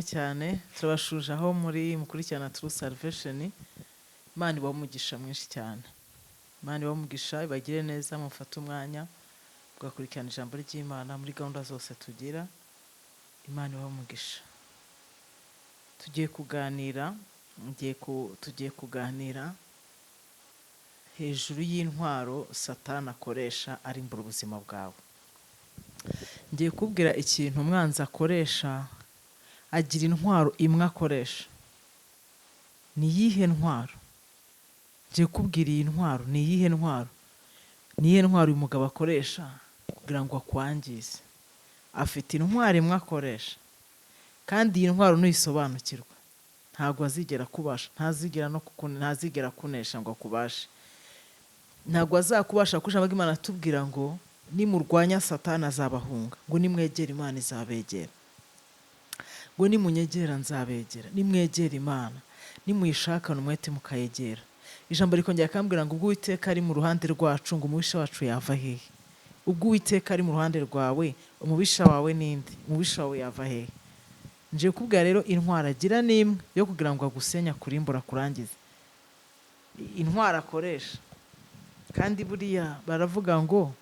cyane turabashuje aho muri mukurikirana True Salvation. Imana ibahe umugisha mwinshi cyane. Imana ibahe umugisha, ibagire neza, mufate umwanya mugakurikirana ijambo ry'Imana muri gahunda zose tugira. Imana ibahe umugisha. Tugiye kuganira hejuru y'intwaro Satani akoresha arimbura ubuzima bwawe. Ngiye kubwira ikintu umwanzi akoresha, agira intwaro imwe akoresha. Ni iyihe ntwaro? Ngiye kubwira iyi ntwaro ni iyihe ntwaro? Ni iyihe ntwaro uyu mugabo akoresha kugira ngo akwangize? Afite intwaro imwe akoresha, kandi iyi ntwaro nuyisobanukirwa ntabwo azigera kubasha, ntazigera kunesha ngo akubashe. Ntabwo azakubasha kuko ijambo ry'Imana atubwira ngo nimurwanya Satani azabahunga, ngo nimwegera Imana izabegera. Ngo nimunyegera nzabegera, nimwegera Imana, nimuyishakana umwete mukayegera. Ijambo rikongera kambwira ngo ubwo Uwiteka ari mu ruhande rwacu, ngo umubisha wacu yava hehe? Ubwo Uwiteka ari mu ruhande rwawe, umubisha wawe ninde? Umubisha wawe yava hehe? Nje kubwira rero intwara agira n'imwe yo kugira ngo agusenya, kurimbura, kurangiza. Intwara akoresha, kandi buriya baravuga ngo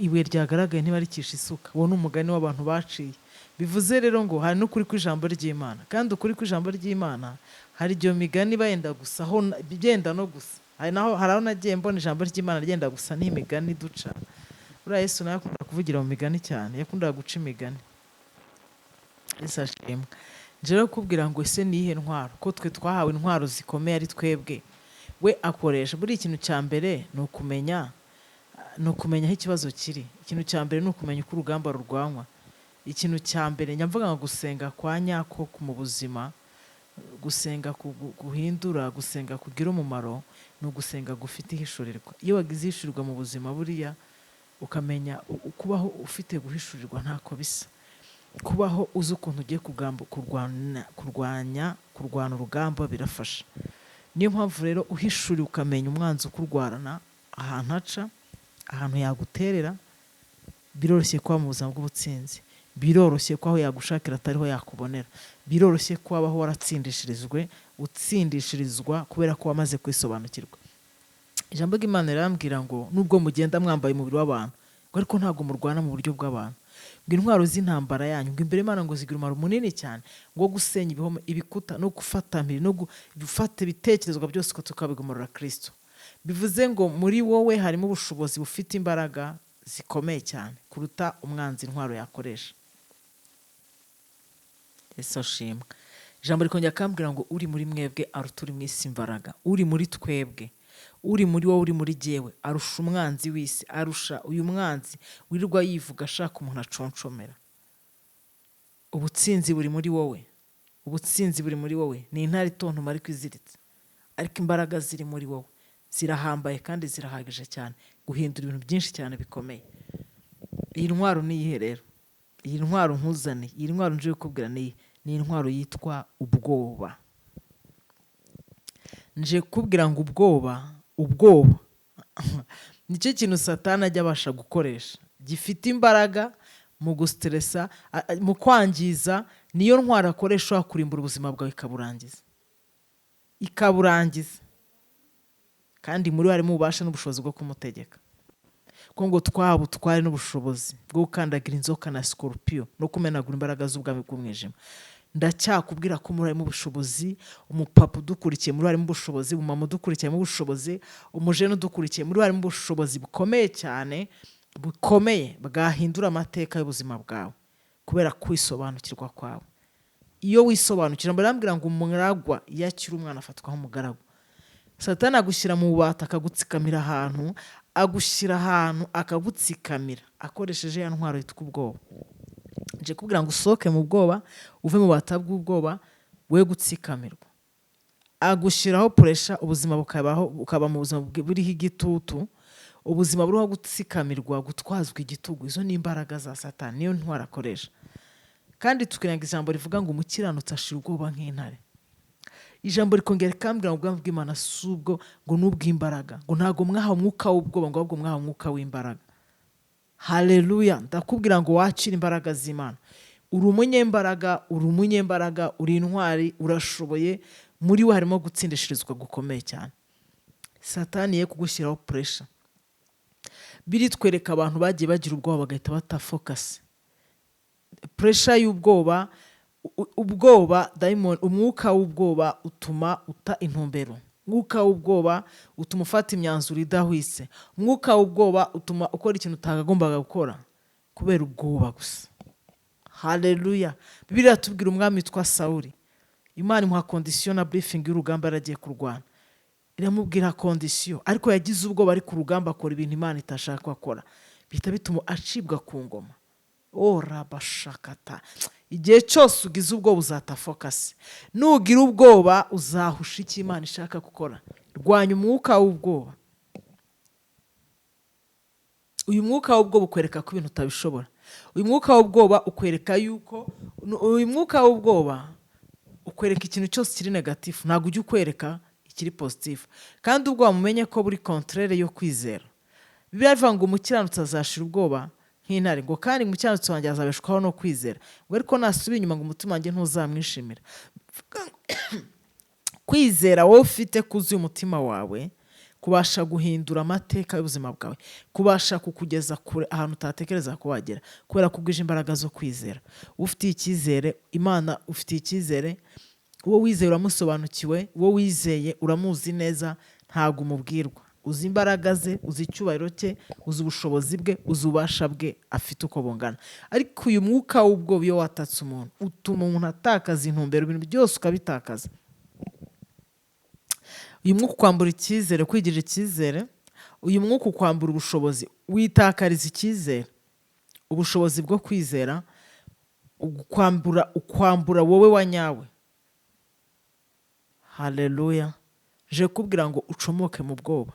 ibuye ryagaragaye ntibarikisha isuka. Uwo ni umugani w'abantu baciye. Bivuze rero ngo hari n'ukuri kw'ijambo ry'Imana, kandi ukuri kw'ijambo ry'Imana hari igihe migani bayenda gusa, aho byenda no gusa. Hari aho nagiye mbona ijambo ry'Imana ryenda gusa n'imigani duca. Buriya Yesu nawe yakunda kuvugira mu migani cyane, yakundaga guca imigani. Yesu ashimwe. Nje rero kubwira ngo ese ni iyihe ntwaro? Ko twe twahawe intwaro zikomeye ari twebwe. We akoresha. Buri ikintu cya mbere ni ukumenya aho ikibazo kiri. Ikintu cya mbere ni ukumenya uko urugamba rurwanwa. Ikintu cya mbere nyamvuga ngo gusenga kwa nyako mu buzima, gusenga guhindura, gusenga kugira umumaro, ni ugusenga gufite ihishurirwa. Iyo wagize ihishurirwa mu buzima buriya ukamenya kubaho ufite guhishurirwa ntako bisa. Kubaho uzi ukuntu ugiye kurwana urugamba birafasha. Niyo mpamvu rero uhishuriye ukamenya umwanzi ukurwarana, ahantu aca, ahantu yaguterera, biroroshye kuba mu buzima bw'ubutsinzi. Biroroshye ko aho yagushakira atariho yakubonera. Biroroshye ko wabaho utsindishirizwa kubera ko wamaze kwisobanukirwa. Ijambo ry'Imana rirambwira ngo nubwo mugenda mwambaye umubiri w'abantu, ngo ariko ntabwo murwana mu buryo bw'abantu. Ngo intwaro z'intambara yanyu, ngo imbere Imana ngo zigira umumaro munini cyane, ngo gusenya ibihome, ibikuta, no gufata mpiri, no gufata ibitekerezwa byose ko tukabigomorora Kristo. Bivuze ngo muri wowe harimo ubushobozi bufite imbaraga zikomeye cyane kuruta umwanzi intwaro yakoresha. Yesu ashimwe. Ijambo rikongera kambwira ngo uri muri mwebwe aruta uri mu isi imbaraga. Uri muri twebwe, uri muri wowe, uri muri jyewe, arusha umwanzi w'isi, arusha uyu mwanzi wirirwa yivuga ashaka umuntu aconshomera. Ubutsinzi buri muri wowe. Ubutsinzi buri muri wowe. Ni intare itontoma ariko iziritse, ariko imbaraga ziri muri wowe zirahambaye kandi zirahagije cyane guhindura ibintu byinshi cyane bikomeye. Iyi ntwaro ni iyihe rero? Iyi ntwaro nkuzane, iyi ntwaro nje kukubwira ni intwaro yitwa ubwoba. Nje kukubwira ngo ubwoba nicyo kintu Satani ajya abasha gukoresha, gifite imbaraga mu gustresa, mu kwangiza. Niyo ntwaro akoresha kurimbura ubuzima bwawe ikaburangiza. Kandi muri harimo ububasha n'ubushobozi bwo kumutegeka. Ko ngo twari n'ubushobozi bwo gukandagira inzoka na scorpion no kumenagura imbaraga z'ubwami bw'umwijima. Ndacyakubwira ko muri harimo ubushobozi. Umupapa udukurikiye muri harimo ubushobozi, umumama udukurikiye mu bushobozi, umujene udukurikiye muri harimo ubushobozi bukomeye cyane, bukomeye bwahindura amateka y'ubuzima bwawe kubera kwisobanukirwa kwawe. Iyo wisobanukira, barambwira ngo umuragwa iyo akiri umwana afatwa nk'umugaragu. Satani agushyira mu bubata, akagutsikamira ahantu, akagutsikamira akoresheje ya ntwaro yitwa ubwoba. Nje kubwira ngo usohoke mu bwoba, uve mu bubata bw'ubwoba, we gutsikamirwa. Agushyiraho puresha, ubuzima ukaba mu buzima buriho igitutu, ubuzima buriho gutsikamirwa, gutwazwa igitugu. Izo ni imbaraga za Satani, niyo ntwaro akoresha. Kandi tukirenga ijambo rivuga ngo umukiranutsi ashira ubwoba nk'intare. Ijambo rikongera rikambwira ngo ubwami bw'Imana si ubwo ngo n'ubw'imbaraga, ngo ntabwo mwahawe umwuka w'ubwoba, ngo ahubwo mwahawe umwuka w'imbaraga. Haleluya. Ndakubwira ngo wakire imbaraga z'Imana. uri umunyembaraga, uri intwari, urashoboye, muri we harimo gutsindishirizwa gukomeye cyane. Satani ye kugushyiraho puresha. Biritwereka abantu bagiye bagira ubwoba bagahita batafokasi. Puresha y'ubwoba, ubwoba dayimoni, umwuka w'ubwoba utuma uta intumbero. Umwuka w'ubwoba utuma ufata imyanzuro idahwitse. Umwuka w'ubwoba utuma ukora ikintu utagombaga gukora kubera ubwoba gusa. Haleluya. Bibiliya iratubwira umwami witwa Sawuli, Imana imuha kondisiyo na burifingi y'urugamba yaragiye kurwana. Iramubwira kondisiyo, ariko yagize ubwoba ari ku rugamba akora ibintu Imana itashaka ko akora, bihita bituma acibwa ku ngoma. Rabashakata. Igihe cyose ugize ubwoba uzata fokasi. Nugira ubwoba uzahusha icyo Imana ishaka gukora. Rwanya umwuka w'ubwoba. Uyu mwuka w'ubwoba ukwereka ko ibintu utabishobora. Uyu mwuka w'ubwoba ukwereka yuko, uyu mwuka w'ubwoba ukwereka ikintu cyose kiri negatifu, ntabwo ujya ukwereka ikiri positifu. Kandi ubwoba mumenye ko buri kontrere yo kwizera. Bibiliya ivuga ngo umukiranutsi azashira ubwoba nk'intare, ngo kandi umukiranutsi wanjye azabeshwaho no kwizera. Ngo ariko nasubira inyuma ngo umutima wanjye ntuzamwishimira. Kwizera wowe ufite kuzuye umutima wawe kubasha guhindura amateka y'ubuzima bwawe, kubasha kukugeza kure ahantu utatekereza ko wagera, kubera ko ugwije imbaraga zo kwizera. Ufitiye icyizere Imana, ufitiye icyizere, uwo wizeye uramusobanukiwe, uwo wizeye uramuzi neza, ntabwo umubwirwa. Uzi imbaraga ze, uzi icyubahiro cye, uzi ubushobozi bwe, uzi ububasha bwe afite uko bungana. Ariko uyu mwuka w'ubwoba iyo watatse umuntu utuma umuntu atakaza intumbero, ibintu byose ukabitakaza. Uyu mwuka ukwambura icyizere, kwigirira icyizere. Uyu mwuka ukwambura ubushobozi, witakariza icyizere, ubushobozi bwo kwizera, ukwambura wowe wa nyawe. Haleluya. Je kubwira ngo ucomoke mu bwoba,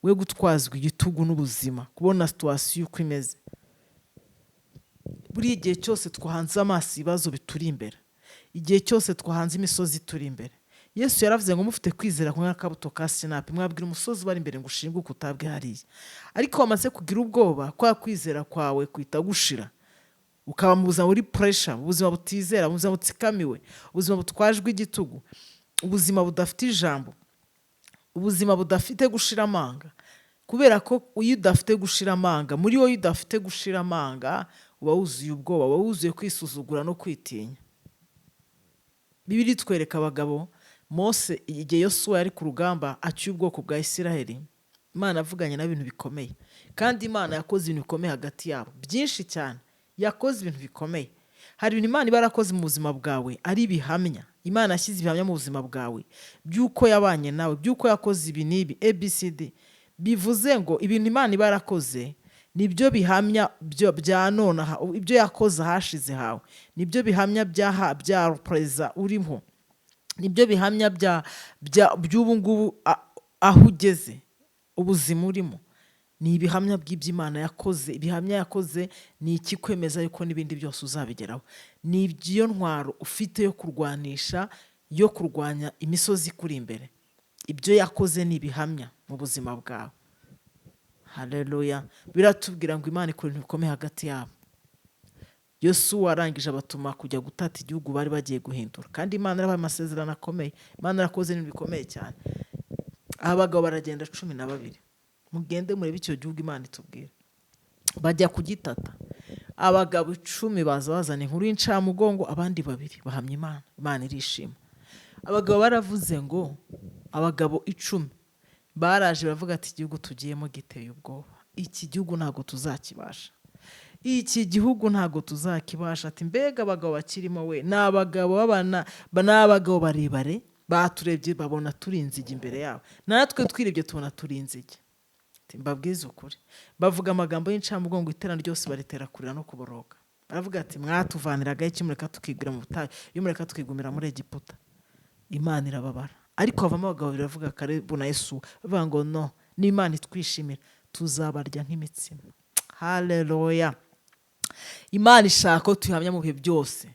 we gutwazwa igitugu n'ubuzima, kubona situwasiyo uko imeze. Buri igihe cyose twahanze amaso ibibazo bituri imbere, igihe cyose twahanze imisozi ituri imbere. Yesu yaravuze ngo mufite kwizera kumwe n'akabuto ka sinapi, mwabwira umusozi ubari imbere ngo ushinguke utabwe hariya. Ariko wamaze kugira ubwoba, kwa kwizera kwawe kwita gushira, ukaba mu buzima buri puresha, ubuzima butizera, ubuzima butsikamiwe, ubuzima butwajwe igitugu, ubuzima budafite ijambo, ubuzima budafite gushira amanga. Kubera ko iyo udafite gushira amanga, muri wowe udafite gushira amanga, uba wuzuye ubwoba, uba wuzuye kwisuzugura no kwitinya. Bibiliya itwereka abagabo, Mose igihe Yosuwa yari ku rugamba acyuye ubwoko bwa Isiraheli, Imana avuganye n'ibintu bikomeye, kandi Imana yakoze ibintu bikomeye hagati yabo, byinshi cyane. Yakoze ibintu bikomeye. Hari ibintu Imana iba yarakoze mu buzima bwawe ari ibihamya. Imana yashyize ibihamya mu buzima bwawe by'uko yabanye nawe, by'uko yakoze ibi n'ibi ABCD. Bivuze ngo ibintu Imana iba yarakoze nibyo bihamya bya none, ibyo yakoze ahashize hawe, nibyo bihamya bya pereza urimo, nibyo bihamya by'ubu ngubu aho ugeze, ubuzima urimo. Ni ibihamya by'iby'Imana yakoze. Ibihamya yakoze ni ikikwemeza yuko n'ibindi byose uzabigeraho. Ni ibyo ntwaro ufite yo kurwanisha, yo kurwanya imisozi kuri imbere. Ibyo yakoze ni ibihamya mu buzima bwawe. Haleluya. Biratubwira ngo Imana ikora ibintu bikomeye hagati yabo. Yosuwa arangije abatuma kujya gutata igihugu bari bagiye guhindura, kandi Imana yarabaye amasezerano akomeye. Imana yarakoze ibintu bikomeye cyane. Abagabo baragenda 12, mugende murebe icyo gihugu Imana itubwira. Bajya kugitata. Abagabo 10 baza bazana inkuru y'incamugongo, abandi 2 bahamya Imana. Imana irishima. Abagabo baravuze ngo, abagabo 10 baraje bavuga ati igihugu tugiyemo giteye ubwoba, iki gihugu ntago tuzakibasha, iki gihugu ntago tuzakibasha. Ati mbega abagabo bakirimo we, n'abagabo babana, n'abagabo barebare, baturebye babona turinzige imbere yabo, natwe twirebye tubona turinzige. Mbabwiza ukuri, bavuga amagambo y'incamugongo, iterana ryose baritera kurira no kuboroga. Baravuga ati mwatuvaniraga iki, mureka tukigura mu butayu, iyo mureka tukigumira muri Egiputa. Imana irababara. Ariko havamo abagabo biravuga Kalebu na Yesu, bavuga ngo no, n'Imana itwishimira, tuzabarya nk'imitsima. Haleluya. Imana ishaka ko tuyihamya mu bihe byose.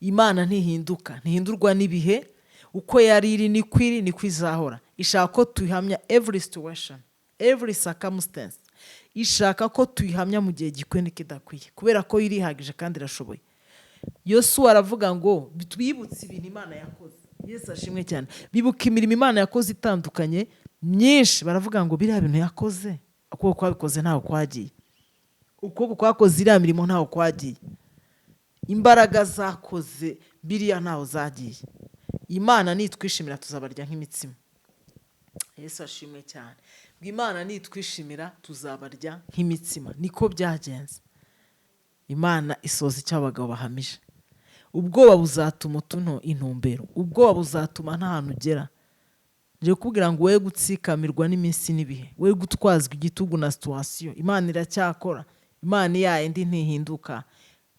Imana ntihinduka, ntihindurwa n'ibihe, uko yari iri ni kwiri ni kwizahora. Ishaka ko tuyihamya every situation, every circumstance. Ishaka ko tuyihamya mu gihe gikwiye n'ikidakwiye, kubera ko irihagije kandi irashoboye. Yosuwa aravuga ngo bitwibutse ibintu Imana yakoze. Yesu ashimwe cyane. Bibuka imirimo Imana yakoze itandukanye myinshi, baravuga ngo biriya bintu yakoze ukuboko kwabikoze ntaho kwagiye, ukuboko kwakoze iriya mirimo ntaho kwagiye, imbaraga zakoze biriya ntaho zagiye. Imana nitwishimira tuzabarya nk'imitsima. Yesu ashimwe cyane. Ngo Imana nitwishimira tuzabarya nk'imitsima. Niko byagenze. Imana isoza icyo abagabo bahamije. Ubwoba buzatuma utuntu intumbero, ubwoba buzatuma nta hantu ugera. Nje kubwira ngo we gutsikamirwa n'iminsi n'ibihe, we gutwazwa igitugu na situation. Imana iracyakora. Imana yayindi ntihinduka.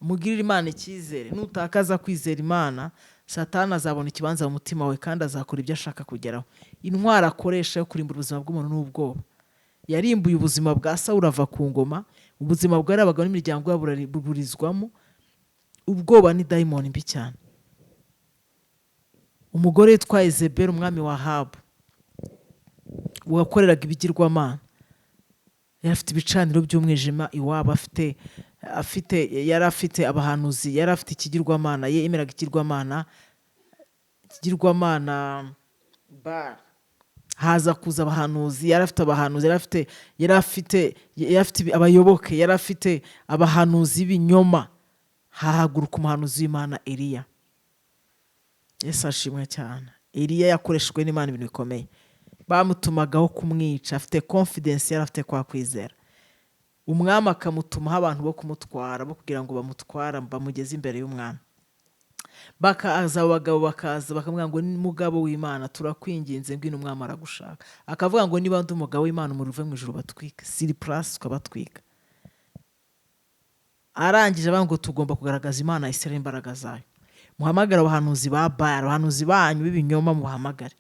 Mugirire Imana icyizere. Nutakaza kwizera Imana, Satani azabona ikibanza mu mutima we kandi azakora ibyo ashaka kugeraho. Intwara akoresha yo kurimbura ubuzima bw'umuntu n'ubwoba. Yarimbuye ubuzima bwa Sawuli ava ku ngoma, ubuzima bwari abagabo n'imiryango yabo burizwamo. Ubwoba ni dayimoni mbi cyane. Umugore witwa Yezebeli umwami wa Ahabu wakoreraga ibigirwamana, yari afite ibicaniro by'umwijima iwabo, yari afite abahanuzi, yari afite ikigirwamana, yemeraga ikigirwamana Bali. Haza kuza abahanuzi, yari afite abahanuzi, yari afite abayoboke, yari afite abahanuzi b'ibinyoma. Hahaguruka umuhanuzi w'Imana Eliya. Yesu ashimwe cyane. Eliya yakoreshejwe n'Imana ibintu bikomeye. Bamutumagaho kumwica, afite confidence, yari afite kwa kwizera. Umwami akamutumaho abantu bo kumutwara, bo kugira ngo bamutwara bamugeze imbere y'umwami. Bakaza abagabo bakamubwira ngo mugabo w'Imana turakwinginze ngwino umwami aragushaka. Akavuga ngo niba ndi umugabo w'Imana umuruve mu ijuru batwika, siri plus ukabatwika. Arangije avuga ngo tugomba kugaragaza Imana Isirayeli imbaraga zayo. Muhamagara abahanuzi ba Bali, abahanuzi banyu b'ibinyoma muhamagare.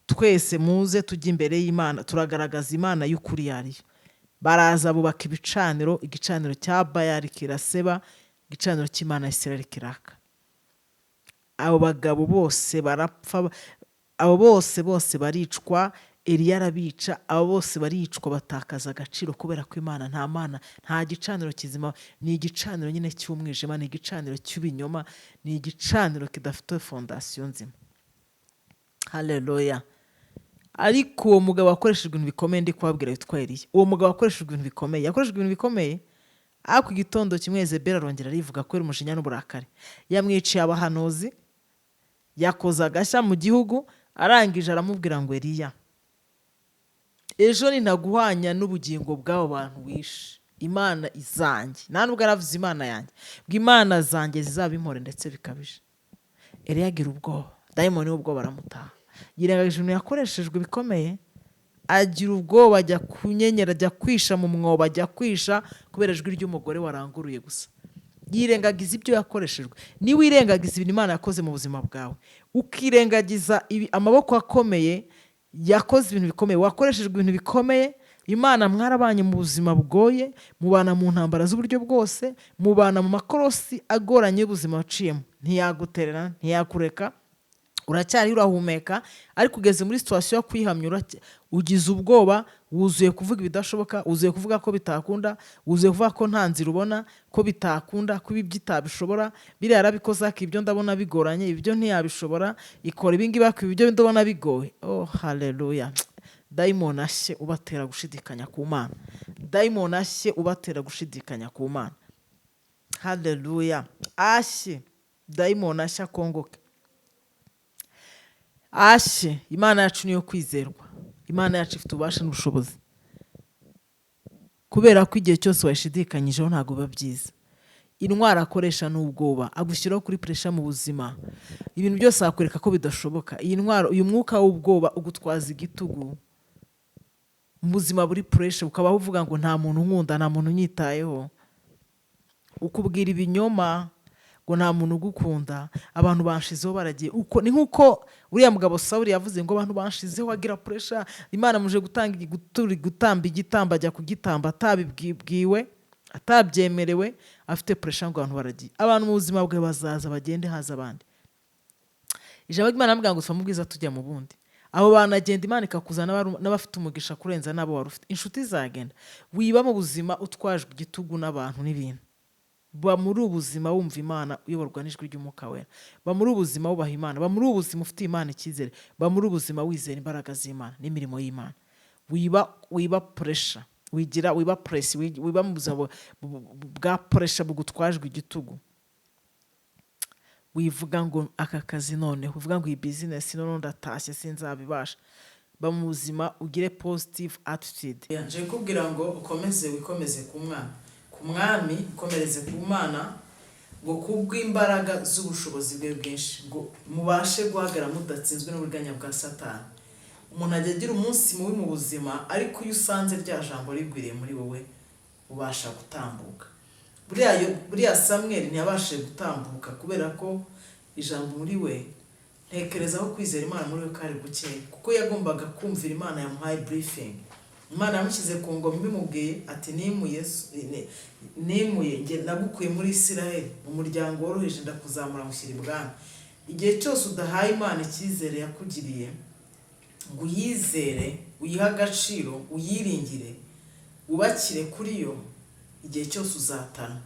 Twese muze tujye imbere y'Imana, turagaragaza Imana y'ukuri yariyo. Baraza bubaka ibicaniro, igicaniro cya Bayali kiraseba, igicaniro cy'Imana Isirayeli kiraka. Abo bagabo bose barapfa, abo bose baricwa. Eliya arabica, abo bose baricwa batakaza agaciro kubera ko Imana nta gicaniro kizima, ni igicaniro nyine cy'umwijima, ni igicaniro cy'ibinyoma, ni igicaniro kidafite fondasiyo nzima. Haleluya. Ariko uwo mugabo wakoreshejwe ibintu bikomeye, ndi kubabwira yitwa Eliya. Uwo mugabo wakoreshejwe ibintu bikomeye, yakoreshejwe ibintu bikomeye. Ariko igitondo kimwe Yezebeli arongera arivuga ko ari umujinya n'uburakari. Yamwiciye abahanuzi, yakoze agashya mu gihugu, arangije aramubwira ngo Eliya, ejo ninaguhanya n'ubugingo bw'abo bantu wishe, Imana izanjye, nta nubwo aravuze Imana yanjye, ngo Imana zanjye zizabimpore ndetse bikabije. Eliya agira ubwoba, dayimoni w'ubwoba aramutaha. Yirengagije ibintu yakoreshejwe bikomeye, agira ubwoba, ajya kunyenyera, ajya kwisha mu mwobo, ajya kwisha kubera ijwi ry'umugore waranguruye gusa. Yirengagiza ibyo yakoreshejwe. Ni wirengagiza ibintu Imana yakoze mu buzima bwawe, ukirengagiza amaboko akomeye yakoze ibintu bikomeye, wakoreshejwe ibintu bikomeye. Imana mwarabanye mu buzima bugoye, mubana mu ntambara z'uburyo bwose, mubana mu makorosi agoranye y'ubuzima waciyemo. Ntiyagutererana, ntiyakureka, uracyari urahumeka. Ariko ugeze muri situation yo kwihamya, ugize ubwoba, wuzuye kuvuga ibidashoboka, wuzuye kuvuga ko bitakunda, wuzuye kuvuga ko nta nzira ubona, ko bitakunda, ko ibi bitabishobora. Biriya yarabikoze ko ibyo ndabona bigoranye, ibyo ntiyabishobora, ikora ibi ngibi ko ibyo ndabona bigoye. Oh haleluya. Dayimoni ashye ubatera gushidikanya ku Mana. Dayimoni ashye ubatera gushidikanya ku Mana. Haleluya. Ashye dayimoni ashye akongoke. Ashye. Imana yacu niyo kwizerwa. Imana yacu ifite ububasha n'ubushobozi. Kubera ko igihe cyose wayishidikanyijeho ntabwo biba byiza. Intwara akoresha n'ubwoba, agushyiraho kuri pressure mu buzima. Ibintu byose akwereka ko bidashoboka. Iyi ntwaro, uyu mwuka w'ubwoba ugutwaza igitugu. Mu buzima buri pressure, ukabaho uvuga ngo nta muntu nkunda, nta muntu unyitayeho. Ukubwira ibinyoma ngo nta muntu ugukunda, abantu banshizeho baragiye. Uko ni nkuko uriya mugabo Sawuli yavuze ngo abantu banshizeho, agira pressure. Imana muje gutamba igitamba, ajya kugitamba atabibwiwe, atabyemerewe, afite pressure ngo abantu baragiye. Abantu mu buzima bwe bazaza bagende, haza abandi. Ijambo ry'Imana namubwira ngo tuva mu bwiza tujya mu bundi. Abo bantu agenda Imana ikakuzana n'abafite umugisha kurenza n'abo wari ufite. Inshuti zagenda. Wiba mu buzima utwajwe igitugu n'abantu n'ibintu. ba muri ubuzima wumva Imana uyoborwa n'ijwi ry'Umwuka Wera, ba muri ubuzima wubaha Imana, ba muri ubuzima ufite Imana icyizere, ba muri ubuzima wizera imbaraga z'Imana n'imirimo y'Imana. Wiba pressure, wiba press, wiba mu buzima bwa pressure bugutwajwe igitugu. Wivuga ngo aka kazi noneho, wivuga ngo iyi business none ndatashye sinzabibasha. Ba mu buzima ugire positive attitude. Nje kubwira ngo ukomeze wikomeze ku Mwana, ku Mwami, ukomereze ku Mana, ngo kubw'imbaraga z'ubushobozi bwe bwinshi, ngo mubashe guhagara mudatsinzwe n'uburiganya bwa Satani. Umuntu ajya agira umunsi mubi mu buzima, ariko iyo usanze rya jambo rigwiriye muri wowe ubasha gutambuka. Buriya Samuel ntiyabashije gutambuka kubera ko ijambo muri we, ntekereza ko kwizera Imana muri we kari gukeye, kuko yagombaga kumvira Imana yamuhaye briefing. Imana yamushyize ku ngoma ibimubwiye ati nimuye nge nagukuye muri Isiraheli mu muryango woroheje ndakuzamura mushyira ibwami. Igihe cyose udahaye Imana icyizere yakugiriye, ngo uyizere, uyihe agaciro, uyiringire, wubakire kuri yo, igihe cyose uzatana,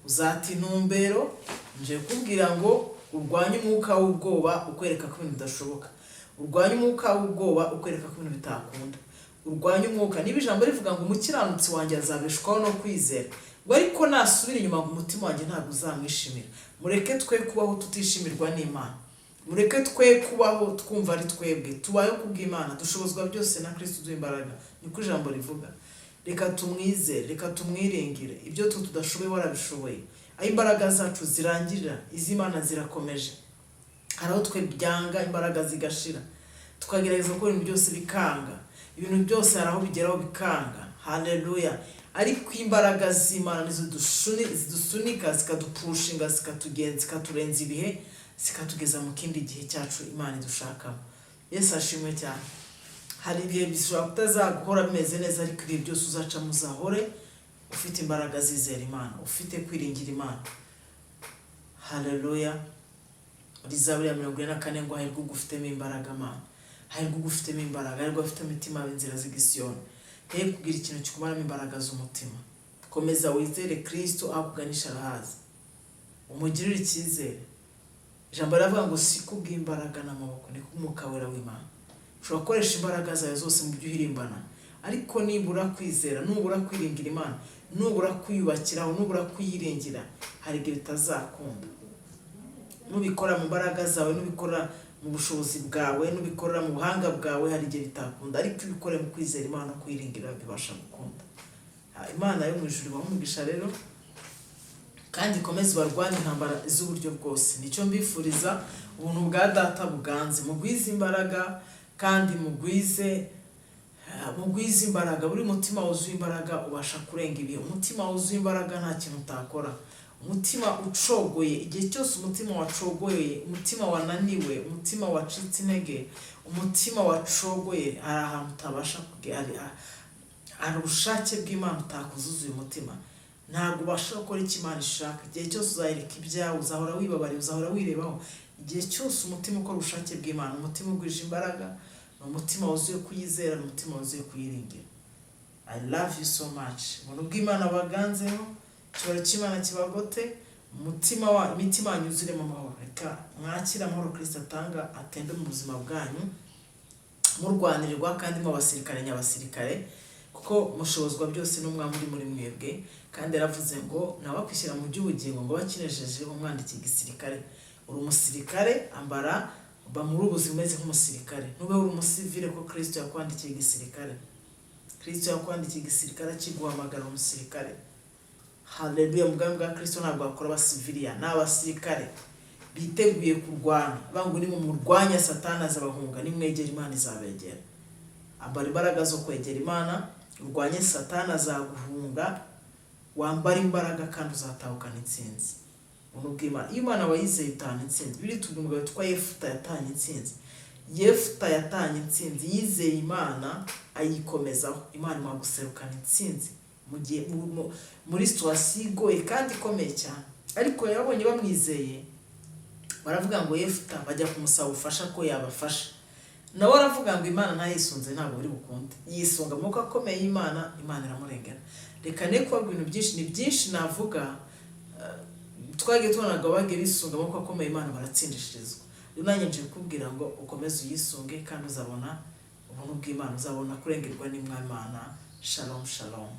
uzata intumbero. Nje kubwira ngo urwanye umwuka w'ubwoba ukwereka ko ibintu bidashoboka, urwanye umwuka w'ubwoba ukwereka ko ibintu bitakunda, urwanye umwuka. Niba ijambo rivuga ngo umukiranutsi wanjye azabeshwaho no kwizera, ngo ariko nasubira inyuma ngo umutima wanjye ntabwo uzamwishimira. Mureke twe kubaho tutishimirwa n'Imana, mureke twe kubaho twumva ari twebwe, tubayeho kubw'Imana, dushobozwa byose na Kristo uduha imbaraga. Niko ijambo rivuga. Reka tumwizere, reka tumwiringire, ibyo tudashoboye warabishoboye. Aho imbaraga zacu zirangirira, iz'Imana zirakomeje. Hari aho twe byanga imbaraga zigashira, tukagerageza gukora ibintu byose bikanga, ibintu byose hari aho bigeraho bikanga. Haleluya. Ariko imbaraga z'Imana nizo zidusunika, zikadupushinga, zikatugenza, zikaturenza ibihe, zikatugeza mu kindi gihe cyacu Imana idushakamo. Yesu ashimwe cyane. Hari ibihe bishobora kutazaguhora bimeze neza, ariko ibihe byose uzaca muzahore ufite imbaraga zizera Imana, ufite kwiringira Imana. Haleluya. Zaburi ya 44 ngo hahirwa ugufitemo imbaraga Mana, hahirwa ugufitemo imbaraga, hahirwa ufite imitima y'inzira z'igisiyoni. He kugira ikintu kikumaramo imbaraga z'umutima. Komeza wizere Kristo akuganisha arahazi, umugirire icyizere. Ijambo riravuga ngo si kubw'imbaraga n'amaboko, ni k'Umwuka Wera w'Imana. Ushobora gukoresha imbaraga zawe zose mu byo uhirimbana, ariko nibura kwizera, nubura kwiringira Imana, nubura kwiyubakiraho, nubura kuyiringira, hari igihe bitazakunda. Nubikora mu mbaraga zawe, nubikora mu bushobozi bwawe, nubikora mu buhanga bwawe, hari igihe bitakunda, ariko ubikore mu kwizera Imana no kuyiringira bibasha gukunda. Imana yo mu ijuru ibahumugisha rero, kandi ikomeze barwanye intambara z'uburyo bwose. Nicyo mbifuriza, ubuntu bwa Data buganze, mugwize imbaraga, kandi mugwize imbaraga. Buri mutima wuzuye imbaraga ubasha kurenga ibihe. Umutima wuzuye imbaraga nta kintu utakora. Umutima ucogoye, igihe cyose umutima wacogoye, umutima wananiwe, umutima wacitse intege, umutima wacogoye, hari ahantu utabasha kugera, hari ubushake bw'Imana utakuzuzuye umutima. Ntabwo ubasha gukora icyo Imana ishaka. Igihe cyose uzahirika ibyawe, uzahora wibabariye, uzahora wirebaho. Igihe cyose umutima ukora ubushake bw'Imana, umutima ugwije imbaraga, umutima wuzuye kuyizera, umutima wuzuye kuyiringira. I love you so much. Ubuntu bw'Imana baganzeho, icyubahiro cy'Imana kibagote, imitima yanyu yuzuremo amahoro. Reka mwakire amahoro Kristo atanga atende mu buzima bwanyu, murwanirwa kandi mu basirikare nyabasirikare, kuko mushobozwa byose n'Umwami uri muri mwebwe. Kandi yaravuze ngo nabakwishyira mu by'ubugingo ngo bakinejeje umwandikiye igisirikare. Uri umusirikare, ambara ba muri ubuzima umeze nk'umusirikare. Nube uri umusivile ko Kristo yakwandikiye igisirikare. Kristo yakwandikiye igisirikare kiguhamagara umusirikare. Haleluya. Umugambi bwa Kristo ntabwo akora abasiviliya, n'abasirikare biteguye kurwana. Bangu ni mu murwanya Satani azabahunga, nimwegera Imana izabegera. Ambara imbaraga zo kwegera Imana, urwanye Satani azaguhunga, wambara imbaraga kandi uzatahukana intsinzi. Ubuntu bw'Imana. Iyo Imana wayizeye utahana intsinzi. Biri tuvuga umugabo witwa Yefuta yatahanye intsinzi. Yefuta yatahanye intsinzi, yizeye Imana ayikomezaho. Imana imuha guserukana intsinzi mu gihe muri situwasiyo igoye kandi ikomeye cyane. Ariko yabonye bamwizeye, baravuga ngo Yefuta bajya kumusaba ubufasha ko yabafasha. Nawe aravuga ngo Imana ntayisunze ntabwo biri bukunde. Yisunga amaboko akomeye y'Imana, Imana iramurengera. Reka ne kuba ibintu byinshi, ni byinshi navuga, twagiye tubonaga bagiye bisunga amaboko akomeye Imana baratsindishirizwa. Nanjye nje kukubwira ngo ukomeze uyisunge kandi uzabona ubuntu bw'Imana, uzabona kurengerwa n'Imana. Shalom shalom.